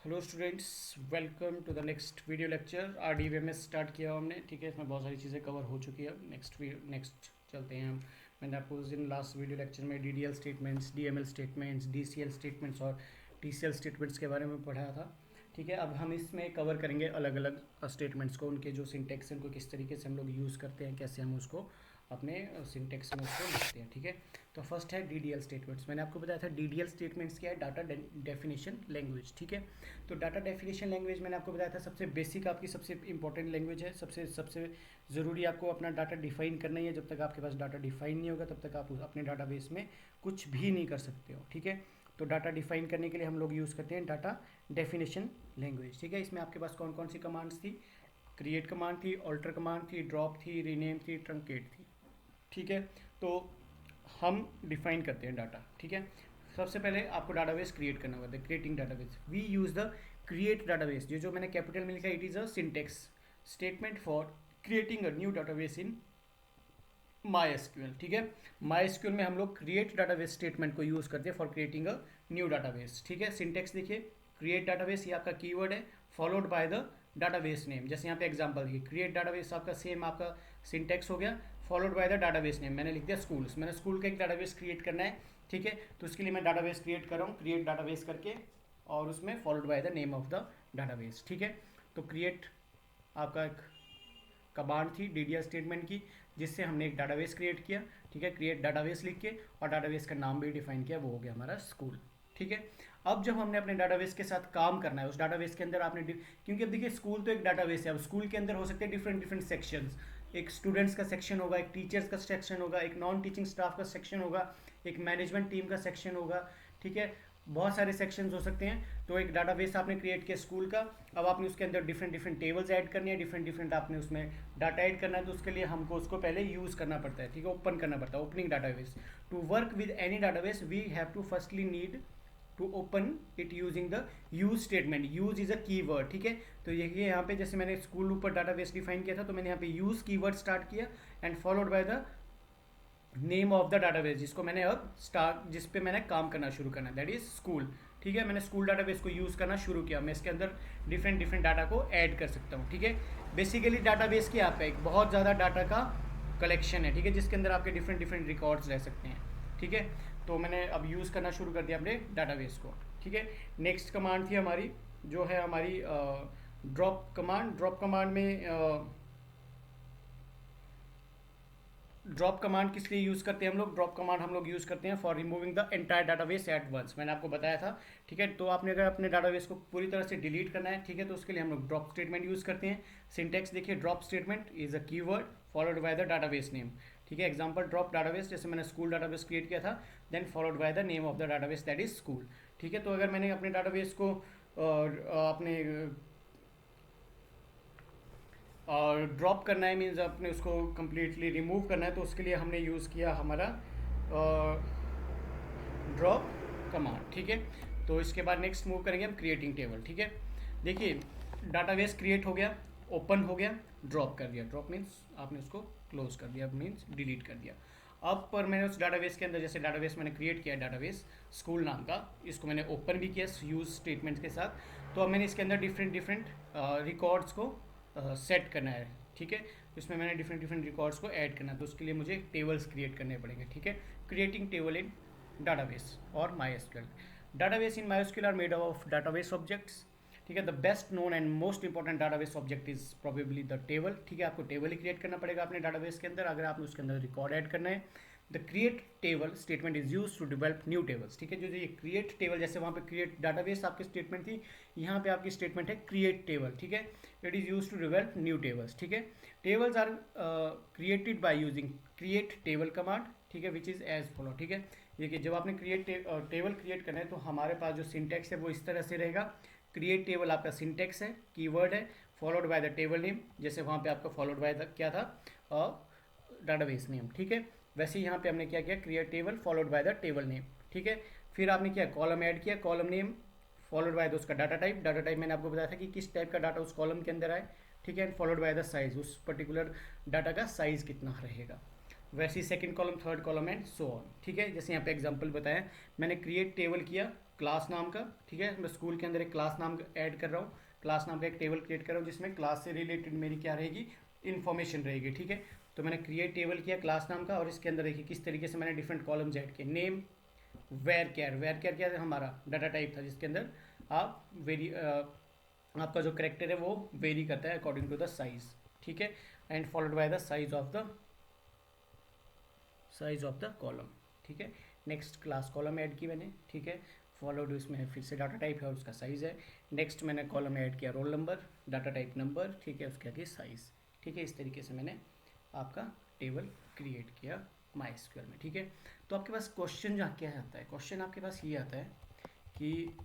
Hello students, welcome to the next video lecture. RDBMS start किया हमने, ठीक है। इसमें बहुत सारी चीज़ें कवर हो चुकी है। नेक्स्ट चलते हैं हम। मैंने आपको उस दिन लास्ट वीडियो लेक्चर में DDL statements, DML statements, DCL statements और TCL स्टेटमेंट्स के बारे में पढ़ाया था, ठीक है। अब हम इसमें कवर करेंगे अलग अलग स्टेटमेंट्स को, उनके जो सिंटेक्स हैं उनको किस तरीके से हम लोग यूज़ करते हैं, कैसे हम उसको अपने सिंटेक्स में उसको लिखते हैं, ठीक है। तो फर्स्ट है DDL स्टेटमेंट्स। मैंने आपको बताया था DDL स्टेटमेंट्स क्या है, डाटा डेफिनेशन लैंग्वेज, ठीक है। तो डाटा डेफिनेशन लैंग्वेज मैंने आपको बताया था सबसे बेसिक, आपकी सबसे इंपॉर्टेंट लैंग्वेज है। सबसे सबसे ज़रूरी आपको अपना डाटा डिफाइन करना ही है। जब तक आपके पास डाटा डिफाइन नहीं होगा तब तक आप अपने डाटाबेस में कुछ भी नहीं कर सकते हो, ठीक है। तो डाटा डिफाइन करने के लिए हम लोग यूज़ करते हैं डाटा डेफिनेशन लैंग्वेज, ठीक है। इसमें आपके पास कौन कौन सी कमांड्स थी? क्रिएट कमांड थी, ऑल्टर कमांड थी, ड्रॉप थी, रीनेम थी, ट्रंकेट थी, ठीक है। तो हम डिफाइन करते हैं डाटा, ठीक है। सबसे पहले आपको डाटाबेस क्रिएट करना होगा। The creating database, we use the create database. ये जो मैंने कैपिटल में लिखा है, it is a syntax statement for creating a new database in MySQL, ठीक है। MySQL में हम लोग क्रिएट डाटाबेस स्टेटमेंट को यूज़ करते हैं for creating a new database, ठीक है। सिंटेक्स देखिए, क्रिएट डाटाबेस ये आपका कीवर्ड है, followed by the database name. जैसे यहाँ पे एग्जांपल देखिए, क्रिएट डाटाबेस आपका सेम आपका सिंटेक्स हो गया, followed by the database name. मैंने लिख दिया स्कूल्स, मैंने स्कूल का एक डाटाबेस क्रिएट करना है, ठीक है। तो उसके लिए मैं डाटाबेस क्रिएट कर रहा हूँ, क्रिएट डाटाबेस करके, और उसमें followed by the name of the database, ठीक है। तो क्रिएट आपका एक कमांड थी DDL स्टेटमेंट की, जिससे हमने एक डाटाबेस क्रिएट किया, ठीक है। क्रिएट डाटाबेस लिख के और डाटाबेस का नाम भी डिफाइन किया, वो हो गया हमारा स्कूल, ठीक है। अब जब हमने अपने डाटाबेस के साथ काम करना है, उस डाटाबेस के अंदर आपने क्योंकि अब देखिए स्कूल तो एक डाटाबेस है, अब स्कूल के अंदर हो सकते हैं डिफरेंट डिफरेंट सेक्शंस। एक स्टूडेंट्स का सेक्शन होगा, एक टीचर्स का सेक्शन होगा, एक नॉन टीचिंग स्टाफ का सेक्शन होगा, एक मैनेजमेंट टीम का सेक्शन होगा, ठीक है। बहुत सारे सेक्शंस हो सकते हैं। तो एक डाटाबेस आपने क्रिएट किया स्कूल का, अब आपने उसके अंदर डिफरेंट डिफरेंट टेबल्स ऐड करनी है, डिफरेंट डिफरेंट आपने उसमें डाटा ऐड करना है। तो उसके लिए हमको उसको पहले यूज़ करना पड़ता है, ठीक है, ओपन करना पड़ता है, opening database. To work with any database we have to firstly need to open it using the use statement. Use is a keyword, ठीक है। तो ये यहाँ पे जैसे मैंने स्कूल ऊपर डाटाबेस डिफाइन किया था, तो मैंने यहाँ पे यूज कीवर्ड स्टार्ट किया and followed by the name of the database, जिसको मैंने अब स्टार्ट, जिस पे मैंने काम करना शुरू करना है, दैट इज स्कूल, ठीक है। मैंने स्कूल डाटाबेस को यूज़ करना शुरू किया। मैं इसके अंदर डिफरेंट डिफरेंट डाटा को ऐड कर सकता हूँ, ठीक है। बेसिकली डाटाबेस क्या आपका एक बहुत ज़्यादा डाटा का कलेक्शन है, ठीक है, जिसके अंदर आपके डिफरेंट डिफरेंट रिकॉर्ड्स रह सकते हैं, ठीक है। तो मैंने अब यूज़ करना शुरू कर दिया अपने डाटाबेस को, ठीक है। नेक्स्ट कमांड थी हमारी, जो है हमारी ड्रॉप कमांड। ड्रॉप कमांड में ड्रॉप कमांड किस लिए यूज़ करते हैं हम लोग? ड्रॉप कमांड हम लोग यूज़ करते हैं for removing the entire database at once. मैंने आपको बताया था, ठीक है। तो आपने अगर अपने डाटाबेस को पूरी तरह से डिलीट करना है, ठीक है, तो उसके लिए हम लोग ड्रॉप स्टेटमेंट यूज़ करते हैं। सिंटेक्स देखिए, drop statement is a keyword followed by the database name, ठीक है। एग्जाम्पल ड्रॉप डाटाबेस, जैसे मैंने स्कूल डाटाबेस क्रिएट किया था, then followed by the name of the database that is school, ठीक है। तो अगर मैंने अपने डाटाबेस को अपने और ड्रॉप करना है, मीन्स अपने उसको कम्प्लीटली रिमूव करना है, तो उसके लिए हमने यूज़ किया हमारा ड्रॉप कमांड, ठीक है। तो इसके बाद नेक्स्ट मूव करेंगे हम क्रिएटिंग टेबल, ठीक है। देखिए डाटाबेस क्रिएट हो गया, ओपन हो गया, ड्रॉप कर दिया। ड्रॉप मीन्स आपने उसको क्लोज कर दिया, मीन्स डिलीट कर दिया। अब पर मैंने उस डाटाबेस के अंदर, जैसे डाटाबेस मैंने क्रिएट किया डाटाबेस स्कूल नाम का, इसको मैंने ओपन भी किया यूज स्टेटमेंट के साथ। तो अब मैंने इसके अंदर डिफरेंट डिफरेंट रिकॉर्ड्स को सेट करना है, ठीक है। इसमें मैंने डिफरेंट डिफरेंट रिकॉर्ड्स को ऐड करना है, तो उसके लिए मुझे टेबल्स क्रिएट करने पड़ेंगे, ठीक है। Creating table in database or MySQL. Database in MySQL are made up of database objects, ठीक है। The best known and most important database object is probably the table, ठीक है। आपको टेबल ही क्रिएट करना पड़ेगा अपने डाटाबेस के अंदर अगर आपने उसके अंदर रिकॉर्ड ऐड करना है। The create table statement is use to develop new tables, ठीक है। जो ये क्रिएट टेबल, जैसे वहाँ पे क्रिएट डाटाबेस आपकी स्टेटमेंट थी, यहाँ पे आपकी स्टेटमेंट है क्रिएट टेबल, ठीक है। It is use to develop new tables, ठीक है। Tables are created by using create table command, ठीक है, विच इज़ एज फॉलो, ठीक है। देखिए जब आपने टेबल क्रिएट करना है, तो हमारे पास जो सिंटेक्स है वो इस तरह से रहेगा। क्रिएट टेबल आपका सिंटेक्स है, कीवर्ड है, followed by the table name, जैसे वहाँ पे आपका फॉलोड बाय द क्या था, डाटाबेस नेम, ठीक है। वैसे ही यहाँ पे हमने क्या किया, create table followed by the table name, ठीक है। फिर आपने क्या, कॉलम ऐड किया, column name followed by the उसका डाटा टाइप। डाटा टाइप मैंने आपको बताया था कि किस टाइप का डाटा उस कॉलम के अंदर आए, ठीक है। And followed by the size, उस पर्टिकुलर डाटा का साइज कितना रहेगा। वैसे ही second column, third column and so on, ठीक है। जैसे यहाँ पे एग्जांपल बताया, मैंने क्रिएट टेबल किया क्लास नाम का, ठीक है, मैं स्कूल के अंदर एक क्लास नाम ऐड कर रहा हूँ, क्लास नाम का एक टेबल क्रिएट कर रहा हूँ जिसमें क्लास से रिलेटेड मेरी क्या रहेगी, इन्फॉर्मेशन रहेगी, ठीक है। तो मैंने क्रिएट टेबल किया क्लास नाम का, और इसके अंदर देखिए किस तरीके से मैंने डिफरेंट कॉलम्स ऐड किए। नेम, वेर केयर क्या है, हमारा डाटा टाइप था जिसके अंदर आप आपका जो करेक्टर है वो वेरी करता है अकॉर्डिंग टू द साइज, ठीक है, and followed by the size of the column, ठीक है। नेक्स्ट क्लास कॉलम ऐड की मैंने, ठीक है, फॉलोड उसमें फिर से डाटा टाइप है और उसका साइज है। नेक्स्ट मैंने कॉलम ऐड किया roll number, data type number, ठीक है, उसके आगे साइज, ठीक है। इस तरीके से मैंने आपका टेबल क्रिएट किया MySQL में, ठीक है। तो आपके पास क्वेश्चन जहाँ क्या आता है, क्वेश्चन आपके पास ये आता है कि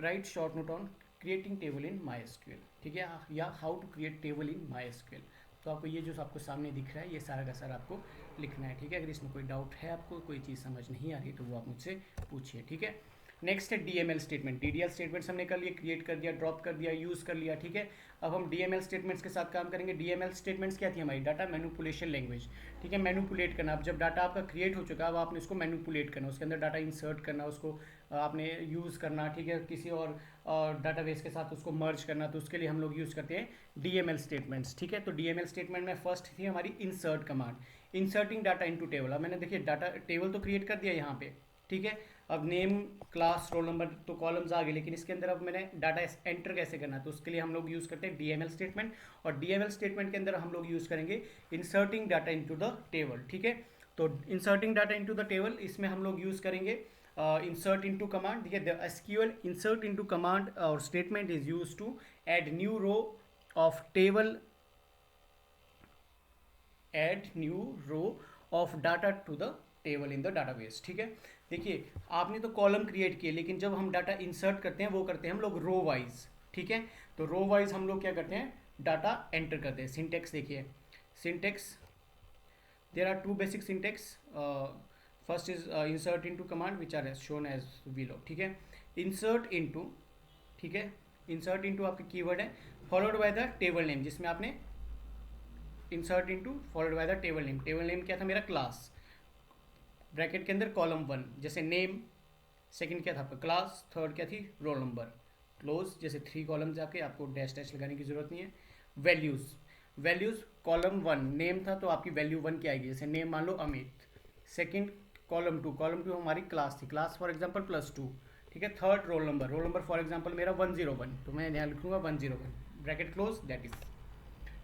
write short note on creating table in MySQL, ठीक है, या how to create table in MySQL। तो आपको ये जो आपको सामने दिख रहा है ये सारा का सारा आपको लिखना है, ठीक है। अगर इसमें कोई डाउट है, आपको कोई चीज़ समझ नहीं आ रही तो वो आप मुझसे पूछिए, ठीक है। नेक्स्ट है DML स्टेटमेंट। DDL स्टेटमेंट्स हमने कर लिए, क्रिएट कर दिया, ड्रॉप कर दिया, यूज़ कर लिया, ठीक है। अब हम DML स्टेटमेंट्स के साथ काम करेंगे। DML स्टेटमेंट्स क्या थी हमारी, डाटा मैनिपुलेशन लैंग्वेज, ठीक है। मैनिपुलेट करना, अब जब डाटा आपका क्रिएट हो चुका है अब आपने उसको मैनिपुलेट करना, उसके अंदर डाटा इंसर्ट करना, उसको आपने यूज़ करना, ठीक है, किसी और डाटाबेस के साथ उसको मर्ज करना, तो उसके लिए हम लोग यूज़ करते हैं DML स्टेटमेंट्स, ठीक है। तो DML स्टेटमेंट में फर्स्ट थी हमारी insert command, inserting data into table. अब मैंने देखिए डाटा टेबल तो क्रिएट कर दिया यहाँ पे, ठीक है। अब नेम, क्लास, रोल नंबर तो कॉलम्स आ गए, लेकिन इसके अंदर अब मैंने डाटा एंटर कैसे करना है, तो उसके लिए हम लोग यूज़ करते हैं DML स्टेटमेंट, और DML स्टेटमेंट के अंदर हम लोग यूज़ करेंगे inserting data into the table, ठीक है। तो inserting data into the table, इसमें हम लोग यूज़ करेंगे insert into command, ठीक है। the SQL insert into command और statement is used to add new row of table, add new row of data to the table in the database, ठीक है। देखिए आपने तो कॉलम क्रिएट किए, लेकिन जब हम डाटा इंसर्ट करते हैं वो करते हैं हम लोग रो वाइज, ठीक है। तो रो वाइज हम लोग क्या करते हैं, डाटा एंटर करते हैं। सिंटेक्स देखिए, syntax there are two basic syntax, first is insert into command which are shown as below, ठीक है। इंसर्ट इनटू, ठीक है, इंसर्ट इनटू आपके कीवर्ड है, followed by the table name, जिसमें आपने insert into followed by the table name, table name क्या था मेरा, क्लास, ब्रैकेट के अंदर कॉलम 1 जैसे नेम, सेकंड क्या था आपका क्लास, थर्ड क्या थी रोल नंबर, क्लोज जैसे 3 कॉलम जाके आपको डैश डैश लगाने की जरूरत नहीं है। वैल्यूज, वैल्यूज कॉलम 1 नेम था तो आपकी वैल्यू 1 की आएगी, जैसे नेम मान लो अमित। सेकंड कॉलम 2, कॉलम 2 हमारी क्लास थी, क्लास फॉर एग्जांपल +2, ठीक है। Third roll number for example मेरा 101, तो मैं यहाँ लिखूंगा 101 ब्रैकेट क्लोज, दैट इज,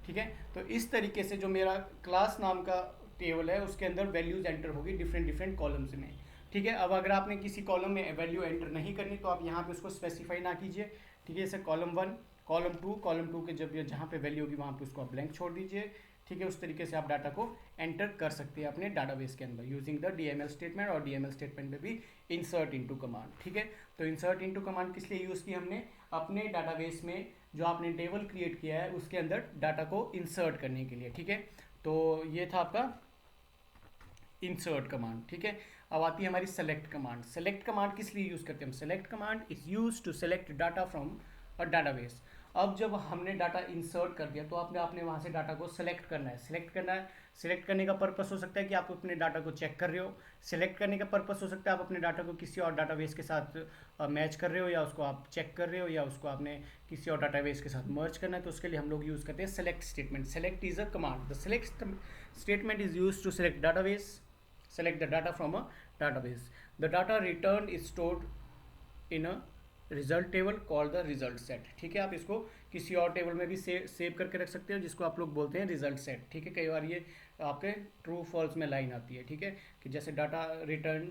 ठीक है। तो इस तरीके से जो मेरा क्लास नाम का टेबल है उसके अंदर वैल्यूज एंटर होगी डिफरेंट कॉलम्स में, ठीक है। अब अगर आपने किसी कॉलम में वैल्यू एंटर नहीं करनी तो आप यहाँ पे उसको स्पेसिफाई ना कीजिए, ठीक है। जैसे कॉलम 1, कॉलम 2 के जब जहाँ पे वैल्यू होगी वहाँ पे उसको आप ब्लैंक छोड़ दीजिए, ठीक है। उस तरीके से आप डाटा को एंटर कर सकते हैं अपने डाटाबेस के अंदर यूजिंग द DML स्टेटमेंट, और DML स्टेटमेंट में भी इंसर्ट इनटू कमांड, ठीक है। तो इंसर्ट इनटू कमांड किस लिए यूज़ की हमने, अपने डाटाबेस में जो आपने टेबल क्रिएट किया है उसके अंदर डाटा को इंसर्ट करने के लिए, ठीक है। तो ये था आपका इंसर्ट कमांड, ठीक है। अब आती है हमारी सेलेक्ट कमांड। सेलेक्ट कमांड किस लिए यूज़ करते हैं हम, select command is use to select data from a database. अब जब हमने डाटा इंसर्ट कर दिया तो आपने वहाँ से डाटा को सेलेक्ट करना है। सेलेक्ट करने का पर्पस हो सकता है कि आप अपने डाटा को चेक कर रहे हो, सेलेक्ट करने का पर्पस हो सकता है आप अपने डाटा को किसी और डाटाबेस के साथ मैच कर रहे हो, या उसको आप चेक कर रहे हो, या उसको आपने किसी और डाटाबेस के साथ मर्ज करना है, तो उसके लिए हम लोग यूज़ करते हैं select statement. Select is a command, the select statement is use to select database, select the data from a database. The data returned is stored in a result table called the result set, ठीक है। आप इसको किसी और table में भी save करके रख सकते हो जिसको आप लोग बोलते हैं रिजल्ट सेट, ठीक है। कई बार ये आपके ट्रू फॉल्स में लाइन आती है, ठीक है, कि जैसे data return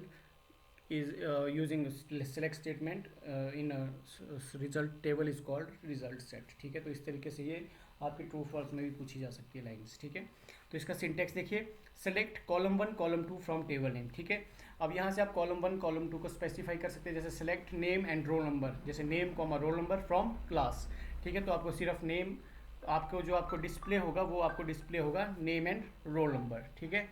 is using select statement in a result table is called result set, ठीक है। तो इस तरीके से ये आपके ट्रू फॉल्स में भी पूछी जा सकती है लाइंस, ठीक है। तो इसका सिंटेक्स देखिए, select column 1 column 2 from table name, ठीक है। अब यहाँ से आप कॉलम 1 कॉलम 2 को स्पेसिफाई कर सकते हैं, जैसे select name and roll number, जैसे name comma roll number from class, ठीक है। तो आपको सिर्फ नेम, आपको डिस्प्ले होगा वो आपको डिस्प्ले होगा नेम एंड रोल नंबर, ठीक है।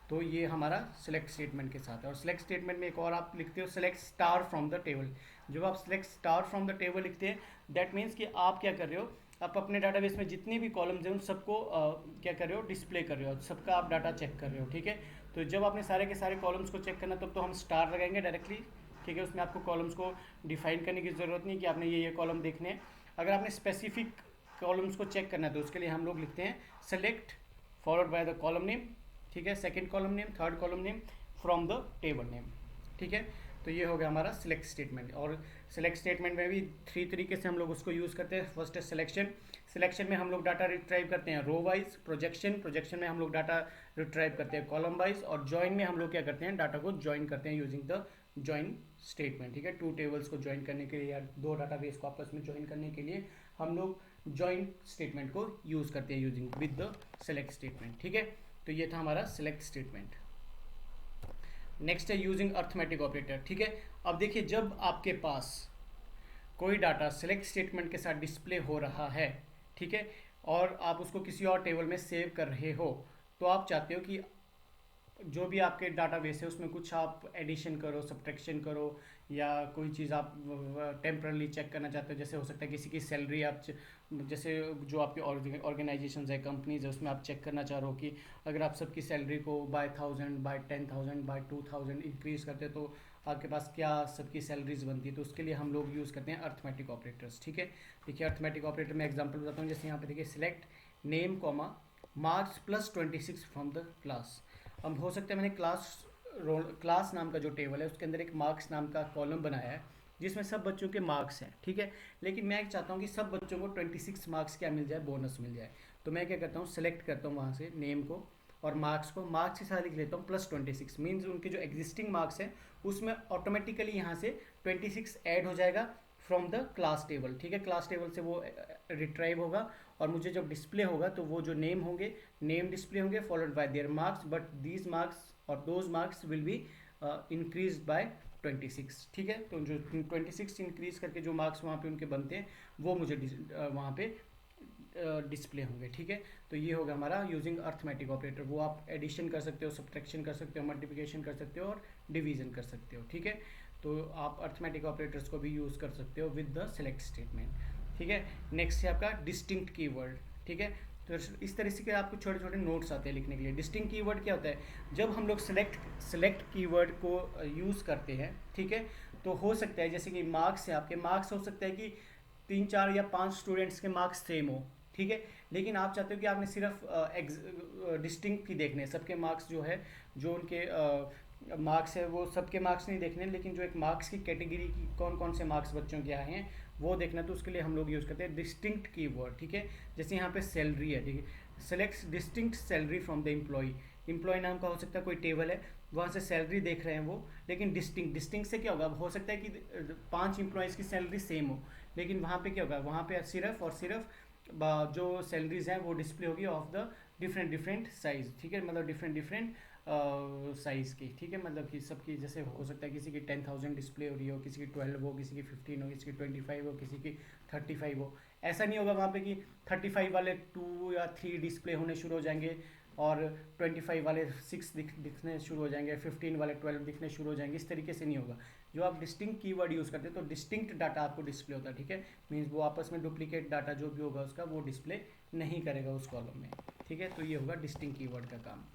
तो ये हमारा सेलेक्ट स्टेटमेंट के साथ है। और सेलेक्ट स्टेटमेंट में एक और आप लिखते हो select star from the table. जब आप select star from the table लिखते हैं दैट मीन्स कि आप क्या कर रहे हो, आप अपने डाटाबेस में जितने भी कॉलम्स हैं उन सबको क्या कर रहे हो, डिस्प्ले कर रहे हो, सबका आप डाटा चेक कर रहे हो, ठीक है। तो जब आपने सारे के सारे कॉलम्स को चेक करना तब तो हम स्टार लगाएंगे डायरेक्टली, ठीक है, उसमें आपको कॉलम्स को डिफाइन करने की ज़रूरत नहीं कि आपने ये कॉलम देखने हैं। अगर आपने स्पेसिफिक कॉलम्स को चेक करना है तो उसके लिए हम लोग लिखते हैं select followed by the column name, ठीक है, second column name, third column name from the table name, ठीक है। तो ये हो गया हमारा सिलेक्ट स्टेटमेंट। और सिलेक्ट स्टेटमेंट में भी 3 तरीके से हम लोग उसको यूज़ करते हैं। फर्स्ट है सिलेक्शन, सिलेक्शन में हम लोग डाटा रिट्राइव करते हैं रो वाइज, प्रोजेक्शन, प्रोजेक्शन में हम लोग डाटा रिट्राइव करते हैं कॉलम वाइज, और जॉइन में हम लोग क्या करते हैं, डाटा को ज्वाइन करते हैं यूजिंग द ज्वाइन स्टेटमेंट, ठीक है। 2 टेबल्स को ज्वाइन करने के लिए या 2 डाटाबेस को आपस में ज्वाइन करने के लिए हम लोग ज्वाइन स्टेटमेंट को यूज़ करते हैं using with the select statement, ठीक है। तो ये था हमारा सिलेक्ट स्टेटमेंट। नेक्स्ट है यूजिंग अर्थमेटिक ऑपरेटर, ठीक है। अब देखिए, जब आपके पास कोई डाटा सेलेक्ट स्टेटमेंट के साथ डिस्प्ले हो रहा है, ठीक है, और आप उसको किसी और टेबल में सेव कर रहे हो, तो आप चाहते हो कि जो भी आपके डाटाबेस है उसमें कुछ आप एडिशन करो, सब्ट्रैक्शन करो, या कोई चीज़ आप टेम्परली चेक करना चाहते हो। जैसे हो सकता है किसी की सैलरी आप जैसे जो आपके ऑर्गेनाइजेशन है, कंपनीज है, उसमें आप चेक करना चाह रहे हो कि अगर आप सबकी सैलरी को बाय 1000, बाय 10,000, बाय 2000 इंक्रीज करते तो आपके पास क्या सबकी सैलरीज बनती है। तो उसके लिए हम लोग यूज़ करते हैं अर्थमेटिक ऑपरेटर्स, ठीक है। देखिए, अर्थमेटिक ऑपरेटर में एग्जाम्पल बताता हूँ। जैसे यहाँ पे देखिए, select name comma marks plus 26 from the class. अब हो सकता है मैंने क्लास नाम का जो टेबल है उसके अंदर एक मार्क्स नाम का कॉलम बनाया है जिसमें सब बच्चों के मार्क्स हैं, ठीक है। लेकिन मैं चाहता हूँ कि सब बच्चों को 26 मार्क्स क्या मिल जाए, बोनस मिल जाए। तो मैं क्या करता हूँ, सेलेक्ट करता हूँ वहाँ से नेम को और मार्क्स को, मार्क्स के साथ लिख लेता हूँ प्लस 26, मीन्स उनके जो एग्जिस्टिंग मार्क्स हैं उसमें ऑटोमेटिकली यहाँ से 26 ऐड हो जाएगा फ्रॉम द क्लास टेबल, ठीक है। क्लास टेबल से वो रिट्राइव होगा और मुझे जब डिस्प्ले होगा तो वो जो नेम होंगे, नेम डिस्प्ले होंगे followed by their marks, but these marks और those marks will be increase by 26, ठीक है। तो जो 26 इंक्रीज करके जो मार्क्स वहाँ पे उनके बनते हैं वो मुझे वहाँ पे डिस्प्ले होंगे, ठीक है। तो ये होगा हमारा यूजिंग अर्थमेटिक ऑपरेटर। वो आप एडिशन कर सकते हो, सब्ट्रैक्शन कर सकते हो, मल्टीप्लिकेशन कर सकते हो और डिवीजन कर सकते हो, ठीक है। तो आप अर्थमेटिक ऑपरेटर्स को भी यूज़ कर सकते हो विद द सेलेक्ट स्टेटमेंट, ठीक है। नेक्स्ट है आपका डिस्टिंक्ट कीवर्ड, ठीक है। तो इस तरह से आपको छोटे छोटे नोट्स आते हैं लिखने के लिए। डिस्टिंक्ट कीवर्ड क्या होता है, जब हम लोग सेलेक्ट कीवर्ड को यूज़ करते हैं, ठीक है, तो हो सकता है जैसे कि मार्क्स है, आपके मार्क्स हो सकता है कि 3, 4 या 5 स्टूडेंट्स के मार्क्स सेम हो, ठीक है। लेकिन आप चाहते हो कि आपने सिर्फ डिस्टिंक्ट ही देखने, सबके मार्क्स जो है, जो उनके मार्क्स है वो सबके मार्क्स नहीं देखने, लेकिन जो एक मार्क्स की कैटेगरी की कौन कौन से मार्क्स बच्चों के आए हैं वो देखना। तो उसके लिए हम लोग यूज़ करते हैं डिस्टिंक्ट कीवर्ड, ठीक है। जैसे यहाँ पे सैलरी है, ठीक है, select distinct salary from the employee. Employee नाम का हो सकता है कोई टेबल है, वहाँ से सैलरी देख रहे हैं वो, लेकिन डिस्टिंक्ट से क्या होगा, हो सकता है कि 5 एम्प्लॉयज़ की सैलरी सेम हो, लेकिन वहाँ पे क्या होगा, वहाँ पे सिर्फ और सिर्फ जो सैलरीज हैं वो डिस्प्ले होगी ऑफ द डिफरेंट साइज़, ठीक है, मतलब डिफरेंट साइज़ की, ठीक है। मतलब कि सबकी जैसे हो सकता है किसी की 10,000 डिस्प्ले हो रही हो, किसी की 12 हो, किसी की 15 हो, किसी की 25 हो, किसी की 35 हो। ऐसा नहीं होगा वहाँ पे कि 35 वाले 2 या 3 डिस्प्ले होने शुरू हो जाएंगे और 25 वाले 6 दिखने शुरू हो जाएंगे, 15 वाले 12 दिखने शुरू हो जाएंगे। इस तरीके से नहीं होगा। जो आप डिस्टिंक्ट कीवर्ड यूज़ करते हैं तो डिस्टिंक्ट डाटा आपको डिस्प्ले होता है, ठीक है। मीन्स वो आपस में डुप्लीकेट डाटा जो भी होगा उसका वो डिस्प्ले नहीं करेगा उस कॉलम में, ठीक है। तो ये होगा डिस्टिंक्ट कीवर्ड का काम।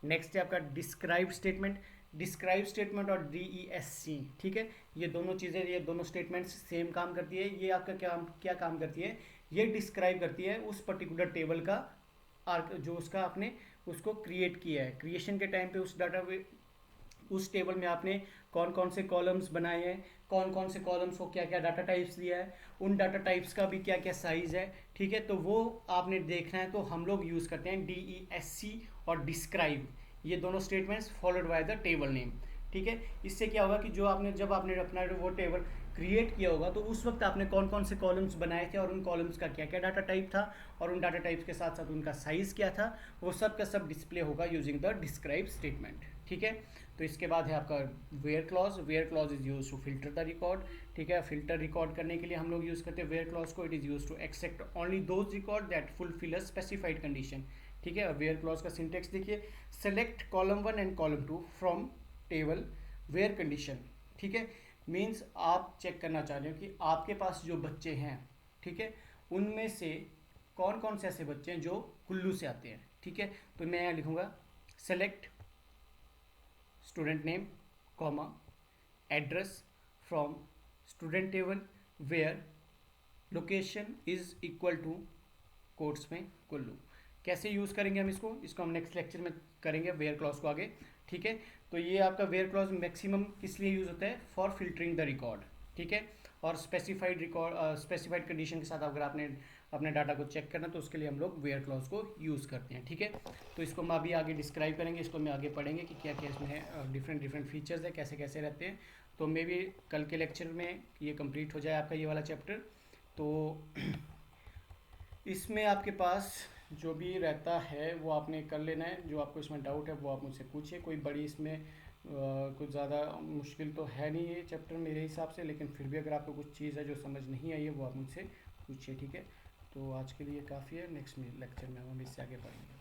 नेक्स्ट है आपका डिस्क्राइब स्टेटमेंट। डिस्क्राइब स्टेटमेंट और DESC, ठीक है, ये दोनों चीज़ें, ये दोनों स्टेटमेंट्स सेम काम करती है। ये आपका क्या काम करती है, ये डिस्क्राइब करती है उस पर्टिकुलर टेबल का जो उसका आपने उसको क्रिएट किया है। क्रिएशन के टाइम पे उस टेबल में आपने कौन कौन से कॉलम्स बनाए हैं, कौन कौन से कॉलम्स को क्या क्या डाटा टाइप्स दिया है, उन डाटा टाइप्स का भी क्या क्या साइज़ है, ठीक है। तो वो आपने देखना है, तो हम लोग यूज़ करते हैं DESC और डिस्क्राइब, ये दोनों statements followed by the table name, ठीक है। इससे क्या होगा कि जब आपने अपना वो टेबल क्रिएट किया होगा तो उस वक्त आपने कौन कौन से कॉलम्स बनाए थे और उन कॉलम्स का क्या क्या डाटा टाइप था और उन डाटा टाइप्स के साथ साथ उनका साइज़ क्या था, वो सब का सब डिस्प्ले होगा यूजिंग द डिस्क्राइब स्टेटमेंट, ठीक है। तो इसके बाद है आपका where clause. Where clause is use to filter the record, ठीक है। फिल्टर रिकॉर्ड करने के लिए हम लोग यूज़ करते हैं वेयर क्लॉज को। It is use to accept only those record that fulfill a specified condition, ठीक है। वेयर क्लॉज का सिंटेक्स देखिए, select column 1 and column 2 from table where condition, ठीक है। मीन्स आप चेक करना चाह रहे हो कि आपके पास जो बच्चे हैं, ठीक है, उनमें से कौन कौन से ऐसे बच्चे हैं जो कुल्लू से आते हैं, ठीक है। तो मैं यहाँ लिखूँगा select student name comma address from student table where location is equal to quotes में कुल्लू। कैसे यूज़ करेंगे हम इसको हम नेक्स्ट लेक्चर में करेंगे वेयर क्लॉज को आगे, ठीक है। तो ये आपका वेयर क्लॉज मैक्सिमम किस लिए यूज़ होता है, फॉर फिल्टरिंग द रिकॉर्ड, ठीक है। और स्पेसिफाइड रिकॉर्ड स्पेसिफाइड कंडीशन के साथ अगर आपने अपने डाटा को चेक करना तो उसके लिए हम लोग वेयर क्लॉज को यूज़ करते हैं, ठीक है। तो इसको हम अभी आगे डिस्क्राइब करेंगे, इसको मैं आगे पढ़ेंगे कि क्या क्या इसमें डिफरेंट डिफरेंट फीचर्स है, कैसे कैसे रहते हैं। तो मे भी कल के लेक्चर में ये कंप्लीट हो जाए आपका ये वाला चैप्टर। तो इसमें आपके पास जो भी रहता है वो आपने कर लेना है, जो आपको इसमें डाउट है वो आप मुझसे पूछिए। कोई बड़ी इसमें कुछ ज़्यादा मुश्किल तो है नहीं ये चैप्टर मेरे हिसाब से, लेकिन फिर भी अगर आपको कुछ चीज़ है जो समझ नहीं आई है वो आप मुझसे पूछिए, ठीक है। तो आज के लिए काफ़ी है, नेक्स्ट लेक्चर में हम इससे आगे बढ़ेंगे।